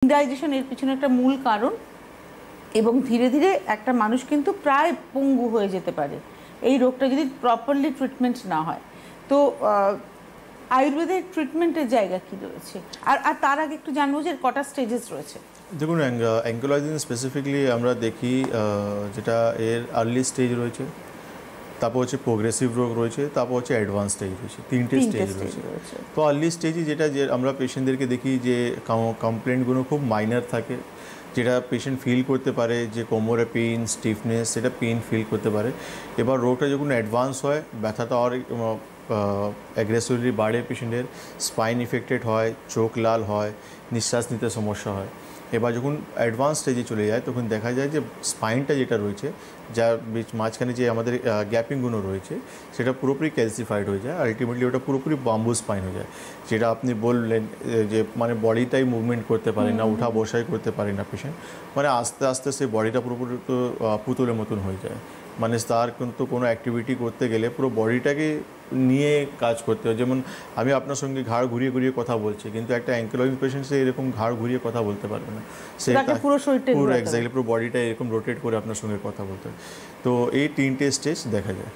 Indigestion এর পিছনে একটা মূল কারণ, এবং ধীরে ধীরে একটা মানুষ কিন্তু প্রায় পঙ্গু হয়ে যেতে পারে এই রোগটা যদি প্রপারলি ট্রিটমেন্ট না হয়। তো আয়ুর্বেদের ট্রিটমেন্টের জায়গা কি রয়েছে, আর আর তার আগে একটু জানবো যে কটা স্টেজেস রয়েছে। দেখুন, অ্যাঙ্কোলজিং স্পেসিফিকলি আমরা দেখি যেটা এর আর্লি স্টেজ রয়েছে, তারপর হচ্ছে প্রোগ্রেসিভ রোগ রয়েছে, তারপর হচ্ছে অ্যাডভান্স স্টেজ রয়েছে, তিনটে স্টেজ রয়েছে। তো আর্লি স্টেজে যেটা যে আমরা পেশেন্টদেরকে দেখি যে কমপ্লেন্টগুলো খুব মাইনার থাকে, যেটা পেশেন্ট ফিল করতে পারে যে কোমরে পেইন, স্টিফনেস, সেটা পেইন ফিল করতে পারে। এবার রোগটা যখন অ্যাডভান্স হয়, ব্যথাটা আর অ্যাগ্রেসিভলি বাড়ে, পেশেন্টের স্পাইন ইফেক্টেড হয়, চোখ লাল হয়, নিঃশ্বাস নিতে সমস্যা হয়। এবার যখন অ্যাডভান্স স্টেজে চলে যায় তখন দেখা যায় যে স্পাইনটা যেটা রয়েছে, যার মাঝখানে যে আমাদের গ্যাপিংগুলো রয়েছে, সেটা পুরোপুরি ক্যালসিফাইড হয়ে যায়। আলটিমেটলি ওটা পুরোপুরি বাম্বু স্পাইন হয়ে যায়, যেটা আপনি বললেন যে মানে বডিটাই মুভমেন্ট করতে পারে না, উঠা বসাই করতে পারে না পেশেন্ট। মানে আস্তে আস্তে সেই বডিটা পুরোপুরি তো পুতুলের মতন হয়ে যায়। মানে তার কিন্তু কোনো অ্যাক্টিভিটি করতে গেলে পুরো বডিটাকে নিয়ে কাজ করতে হয়। যেমন আমি আপনার সঙ্গে ঘাড় ঘুরিয়ে ঘুরিয়ে কথা বলছি, কিন্তু একটা অ্যাঙ্কোলজিং পেশেন্ট সে এরকম ঘাড় ঘুরিয়ে কথা বলতে পারবে না, সে পুরো এক্স্যাক্টলি পুরো বডিটা এরকম রোটেট করে আপনার সঙ্গে কথা বলতে হয়। তো এই তিনটে স্টেজ দেখা যায়।